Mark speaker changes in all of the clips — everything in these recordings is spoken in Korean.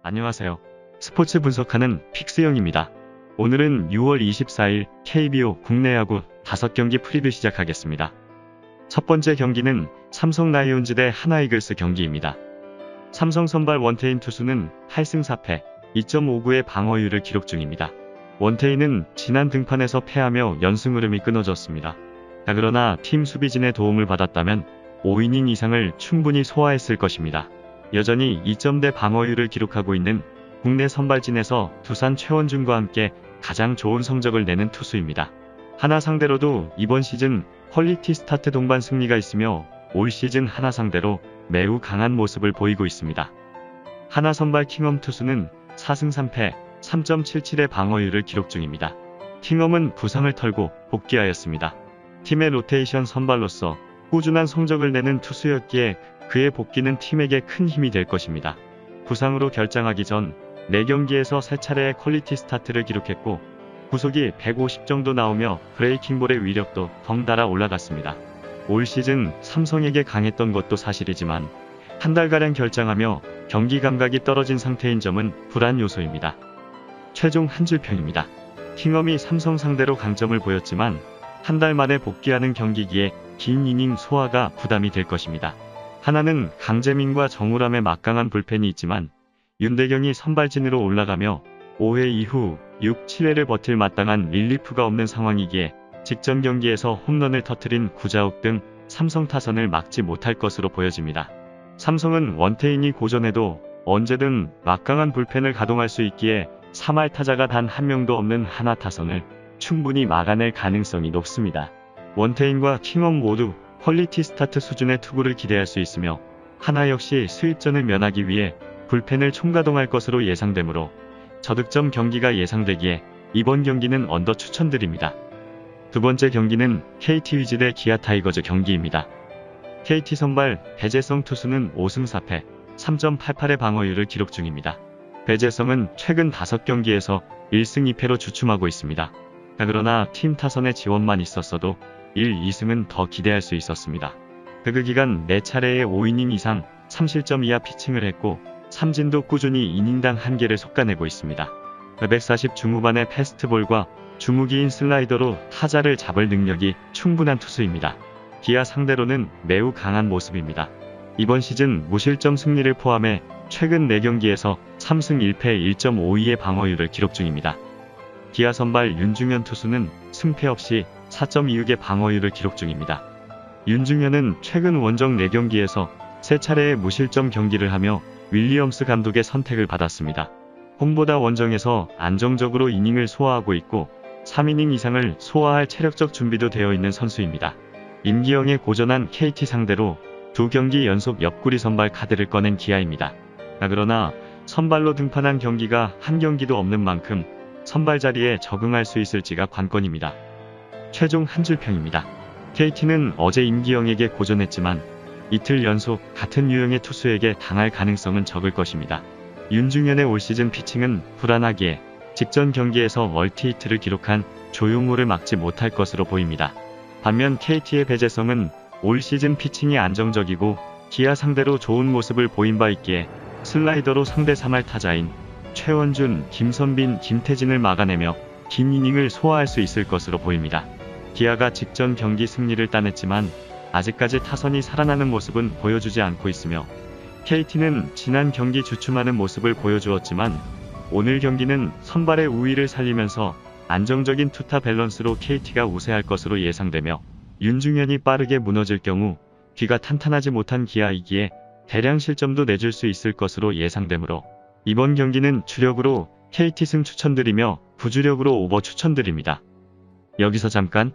Speaker 1: 안녕하세요. 스포츠 분석하는 픽스영입니다. 오늘은 6월 24일 KBO 국내 야구 5경기 프리뷰 시작하겠습니다. 첫 번째 경기는 삼성 라이온즈 대 하나이글스 경기입니다. 삼성 선발 원태인 투수는 8승 4패, 2.59의 방어율을 기록 중입니다. 원태인은 지난 등판에서 패하며 연승 흐름이 끊어졌습니다. 그러나 팀 수비진의 도움을 받았다면 5이닝 이상을 충분히 소화했을 것입니다. 여전히 2점대 방어율을 기록하고 있는 국내 선발진에서 두산 최원준과 함께 가장 좋은 성적을 내는 투수입니다. 하나 상대로도 이번 시즌 퀄리티 스타트 동반 승리가 있으며 올 시즌 하나 상대로 매우 강한 모습을 보이고 있습니다. 하나 선발 킹엄 투수는 4승 3패, 3.77의 방어율을 기록 중입니다. 킹엄은 부상을 털고 복귀하였습니다. 팀의 로테이션 선발로서 꾸준한 성적을 내는 투수였기에 그의 복귀는 팀에게 큰 힘이 될 것입니다. 부상으로 결장하기 전 4경기에서 3차례의 퀄리티 스타트를 기록했고 구속이 150 정도 나오며 브레이킹볼의 위력도 덩달아 올라갔습니다. 올 시즌 삼성에게 강했던 것도 사실이지만 한 달가량 결장하며 경기 감각이 떨어진 상태인 점은 불안 요소입니다. 최종 한 줄 평입니다. 킹엄이 삼성 상대로 강점을 보였지만 한 달 만에 복귀하는 경기기에 긴 이닝 소화가 부담이 될 것입니다. 하나는 강재민과 정우람의 막강한 불펜이 있지만 윤대경이 선발진으로 올라가며 5회 이후 6, 7회를 버틸 마땅한 릴리프가 없는 상황이기에 직전 경기에서 홈런을 터뜨린 구자욱 등 삼성 타선을 막지 못할 것으로 보여집니다. 삼성은 원태인이 고전해도 언제든 막강한 불펜을 가동할 수 있기에 3할 타자가 단 한 명도 없는 하나 타선을 충분히 막아낼 가능성이 높습니다. 원태인과 킹엄 모두 퀄리티 스타트 수준의 투구를 기대할 수 있으며 하나 역시 수입전을 면하기 위해 불펜을 총가동할 것으로 예상되므로 저득점 경기가 예상되기에 이번 경기는 언더 추천드립니다. 두 번째 경기는 KT 위즈 대 기아 타이거즈 경기입니다. KT 선발 배재성 투수는 5승 4패, 3.88의 방어율을 기록 중입니다. 배재성은 최근 5경기에서 1승 2패로 주춤하고 있습니다. 그러나 팀 타선의 지원만 있었어도 1, 2승은 더 기대할 수 있었습니다. 그 기간 4차례의 5이닝 이상 3실점 이하 피칭을 했고 삼진도 꾸준히 이닝당 1개를 솎아내고 있습니다. 140 중후반의 패스트볼과 주무기인 슬라이더로 타자를 잡을 능력이 충분한 투수입니다. 기아 상대로는 매우 강한 모습입니다. 이번 시즌 무실점 승리를 포함해 최근 4경기에서 3승 1패 1.52의 방어율을 기록 중입니다. 기아 선발 윤중현 투수는 승패 없이 4.26의 방어율을 기록 중입니다. 윤중현은 최근 원정 4경기에서 3차례의 무실점 경기를 하며 윌리엄스 감독의 선택을 받았습니다. 홈보다 원정에서 안정적으로 이닝을 소화하고 있고 3이닝 이상을 소화할 체력적 준비도 되어 있는 선수입니다. 임기영의 고전한 KT 상대로 2경기 연속 옆구리 선발 카드를 꺼낸 기아입니다. 그러나 선발로 등판한 경기가 한 경기도 없는 만큼 선발 자리에 적응할 수 있을지가 관건입니다. 최종 한 줄 평입니다. KT는 어제 임기영에게 고전했지만 이틀 연속 같은 유형의 투수에게 당할 가능성은 적을 것입니다. 윤중현의 올 시즌 피칭은 불안하기에 직전 경기에서 멀티히트를 기록한 조용호를 막지 못할 것으로 보입니다. 반면 KT의 배재성은 올 시즌 피칭이 안정적이고 기아 상대로 좋은 모습을 보인 바 있기에 슬라이더로 상대 3할 타자인 최원준, 김선빈, 김태진을 막아내며 긴 이닝을 소화할 수 있을 것으로 보입니다. 기아가 직전 경기 승리를 따냈지만 아직까지 타선이 살아나는 모습은 보여주지 않고 있으며 KT는 지난 경기 주춤하는 모습을 보여주었지만 오늘 경기는 선발의 우위를 살리면서 안정적인 투타 밸런스로 KT가 우세할 것으로 예상되며 윤중현이 빠르게 무너질 경우 뒤가 탄탄하지 못한 기아이기에 대량 실점도 내줄 수 있을 것으로 예상되므로 이번 경기는 주력으로 KT 승 추천드리며 부주력으로 오버 추천드립니다. 여기서 잠깐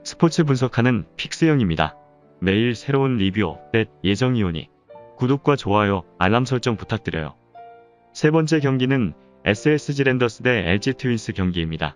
Speaker 1: 스포츠 분석하는 픽스영입니다. 매일 새로운 리뷰 업데이트 예정이 오니 구독과 좋아요, 알람 설정 부탁드려요. 세 번째 경기는 SSG 랜더스 대 LG 트윈스 경기입니다.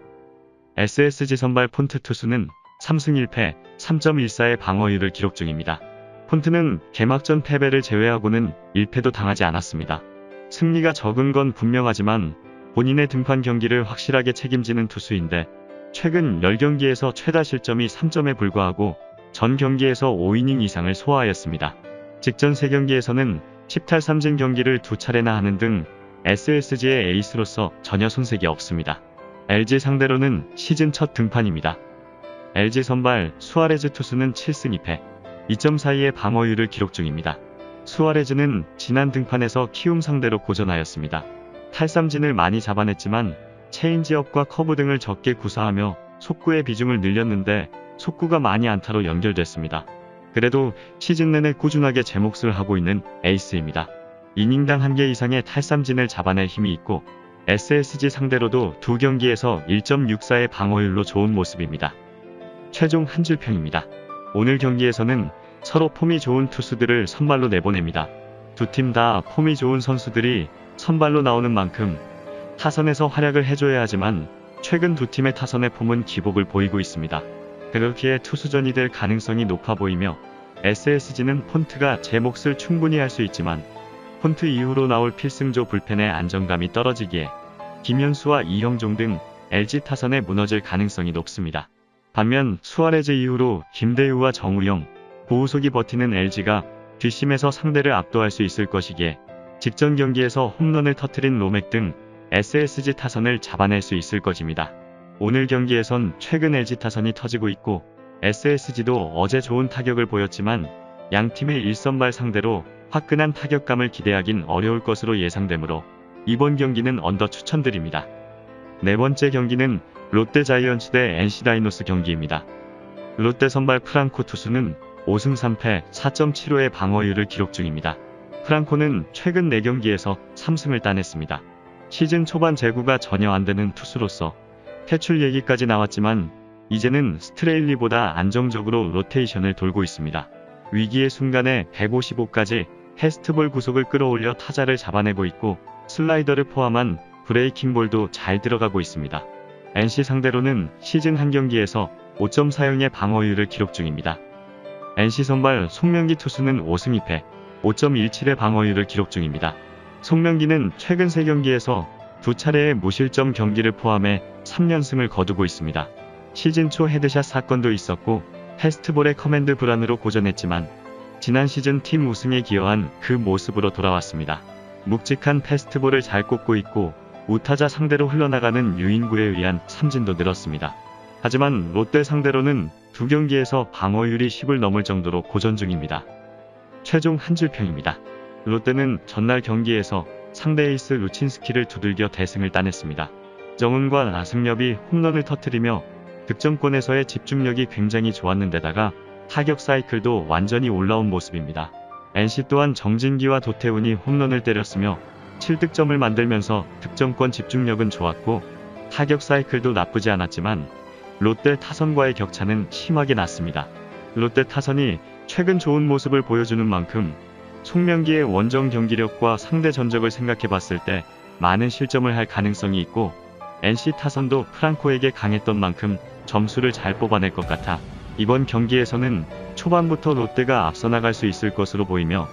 Speaker 1: SSG 선발 폰트 투수는 3승 1패, 3.14의 방어율을 기록 중입니다. 폰트는 개막전 패배를 제외하고는 1패도 당하지 않았습니다. 승리가 적은 건 분명하지만 본인의 등판 경기를 확실하게 책임지는 투수인데 최근 10경기에서 최다 실점이 3점에 불과하고 전 경기에서 5이닝 이상을 소화하였습니다. 직전 3경기에서는 10탈 3진 경기를 2차례나 하는 등 SSG의 에이스로서 전혀 손색이 없습니다. LG 상대로는 시즌 첫 등판입니다. LG 선발 수아레즈 투수는 7승 2패, 2.42의 방어율을 기록 중입니다. 수아레즈는 지난 등판에서 키움 상대로 고전하였습니다. 탈삼진을 많이 잡아냈지만 체인지업과 커브 등을 적게 구사하며 속구의 비중을 늘렸는데 속구가 많이 안타로 연결됐습니다. 그래도 시즌 내내 꾸준하게 제 몫을 하고 있는 에이스입니다. 이닝당 1개 이상의 탈삼진을 잡아낼 힘이 있고 SSG 상대로도 2경기에서 1.64의 방어율로 좋은 모습입니다. 최종 한 줄 평입니다. 오늘 경기에서는 서로 폼이 좋은 투수들을 선발로 내보냅니다. 두 팀 다 폼이 좋은 선수들이 선발로 나오는 만큼 타선에서 활약을 해줘야 하지만 최근 두 팀의 타선의 폼은 기복을 보이고 있습니다. 그렇기에 투수전이 될 가능성이 높아 보이며 SSG는 폰트가 제 몫을 충분히 할 수 있지만 폰트 이후로 나올 필승조 불펜의 안정감이 떨어지기에 김현수와 이형종 등 LG 타선에 무너질 가능성이 높습니다. 반면 수아레즈 이후로 김대우와 정우영, 고우석이 버티는 LG가 뒷심에서 상대를 압도할 수 있을 것이기에 직전 경기에서 홈런을 터뜨린 로맥 등 SSG 타선을 잡아낼 수 있을 것입니다. 오늘 경기에선 최근 LG 타선이 터지고 있고 SSG도 어제 좋은 타격을 보였지만 양팀의 1선발 상대로 화끈한 타격감을 기대하긴 어려울 것으로 예상되므로 이번 경기는 언더 추천드립니다. 네 번째 경기는 롯데 자이언츠 대 NC 다이노스 경기입니다. 롯데 선발 프랑코 투수는 5승 3패 4.75의 방어율을 기록 중입니다. 프랑코는 최근 4경기에서 3승을 따냈습니다. 시즌 초반 제구가 전혀 안되는 투수로서 퇴출 얘기까지 나왔지만 이제는 스트레일리보다 안정적으로 로테이션을 돌고 있습니다. 위기의 순간에 155까지 패스트볼 구속을 끌어올려 타자를 잡아내고 있고 슬라이더를 포함한 브레이킹볼도 잘 들어가고 있습니다. NC 상대로는 시즌 한 경기에서 5.40의 방어율을 기록 중입니다. NC 선발 송명기 투수는 5승 2패, 5.17의 방어율을 기록 중입니다. 송명기는 최근 3경기에서 2차례의 무실점 경기를 포함해 3연승을 거두고 있습니다. 시즌 초 헤드샷 사건도 있었고 패스트볼의 커맨드 불안으로 고전했지만 지난 시즌 팀 우승에 기여한 그 모습으로 돌아왔습니다. 묵직한 패스트볼을 잘 꽂고 있고 우타자 상대로 흘러나가는 유인구에 의한 삼진도 늘었습니다. 하지만 롯데 상대로는 2경기에서 방어율이 10을 넘을 정도로 고전 중입니다. 최종 한 줄 평입니다. 롯데는 전날 경기에서 상대 에이스 루친스키를 두들겨 대승을 따냈습니다. 정은과 나승엽이 홈런을 터뜨리며 득점권에서의 집중력이 굉장히 좋았는데다가 타격 사이클도 완전히 올라온 모습입니다. NC 또한 정진기와 도태훈이 홈런을 때렸으며 7득점을 만들면서 득점권 집중력은 좋았고 타격 사이클도 나쁘지 않았지만 롯데 타선과의 격차는 심하게 났습니다. 롯데 타선이 최근 좋은 모습을 보여주는 만큼 송명기의 원정 경기력과 상대 전적을 생각해봤을 때 많은 실점을 할 가능성이 있고 NC 타선도 프랑코에게 강했던 만큼 점수를 잘 뽑아낼 것 같아 이번 경기에서는 초반부터 롯데가 앞서 나갈 수 있을 것으로 보이며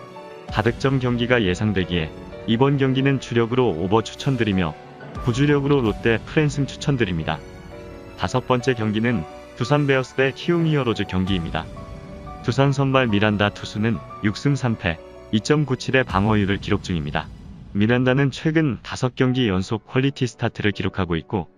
Speaker 1: 다득점 경기가 예상되기에 이번 경기는 주력으로 오버 추천드리며 부주력으로 롯데 프랜승 추천드립니다. 다섯 번째 경기는 두산 베어스 대 키움 히어로즈 경기입니다. 두산 선발 미란다 투수는 6승 3패 2.97의 방어율을 기록 중입니다. 미란다는 최근 5경기 연속 퀄리티 스타트를 기록하고 있고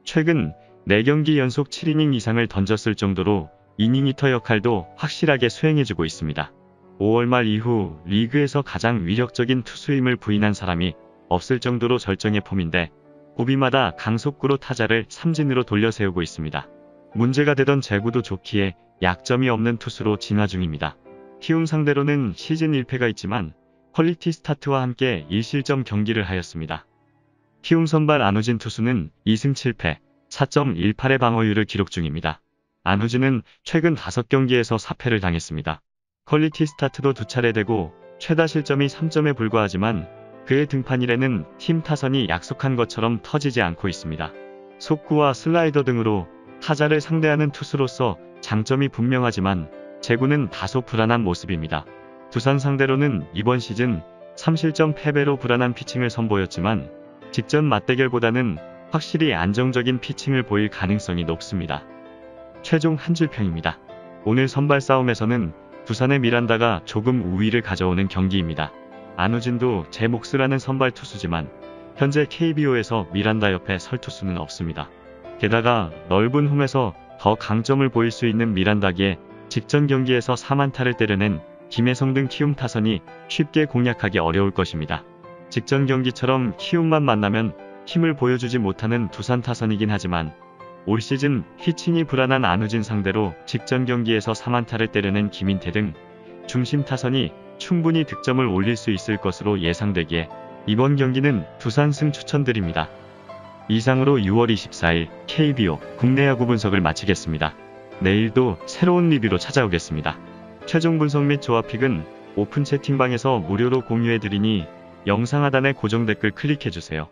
Speaker 1: 최근 4경기 연속 7이닝 이상을 던졌을 정도로 이닝 히터 역할도 확실하게 수행해주고 있습니다. 5월 말 이후 리그에서 가장 위력적인 투수임을 부인한 사람이 없을 정도로 절정의 폼인데 고비마다 강속구로 타자를 삼진으로 돌려세우고 있습니다. 문제가 되던 제구도 좋기에 약점이 없는 투수로 진화 중입니다. 키움 상대로는 시즌 1패가 있지만 퀄리티 스타트와 함께 1실점 경기를 하였습니다. 키움 선발 안우진 투수는 2승 7패 4.18의 방어율을 기록 중입니다. 안우진은 최근 5경기에서 4패를 당했습니다. 퀄리티 스타트도 2차례 되고 최다 실점이 3점에 불과하지만 그의 등판일에는 팀 타선이 약속한 것처럼 터지지 않고 있습니다. 속구와 슬라이더 등으로 타자를 상대하는 투수로서 장점이 분명하지만 제구는 다소 불안한 모습입니다. 두산 상대로는 이번 시즌 3실점 패배로 불안한 피칭을 선보였지만 직전 맞대결보다는 확실히 안정적인 피칭을 보일 가능성이 높습니다. 최종 한 줄 평입니다. 오늘 선발 싸움에서는 두산의 미란다가 조금 우위를 가져오는 경기입니다. 안우진도 제 몫을 하는 선발 투수지만 현재 KBO에서 미란다 옆에 설 투수는 없습니다. 게다가 넓은 홈에서 더 강점을 보일 수 있는 미란다기에 직전 경기에서 4만타를 때려낸 김혜성 등 키움 타선이 쉽게 공략하기 어려울 것입니다. 직전 경기처럼 키움만 만나면 힘을 보여주지 못하는 두산 타선이긴 하지만 올 시즌 피칭이 불안한 안우진 상대로 직전 경기에서 4만타를 때려낸 김인태 등 중심 타선이 충분히 득점을 올릴 수 있을 것으로 예상되기에 이번 경기는 두산승 추천드립니다. 이상으로 6월 24일 KBO 국내 야구 분석을 마치겠습니다. 내일도 새로운 리뷰로 찾아오겠습니다. 최종 분석 및 조합픽은 오픈 채팅방에서 무료로 공유해드리니 영상 하단의 고정 댓글 클릭해주세요.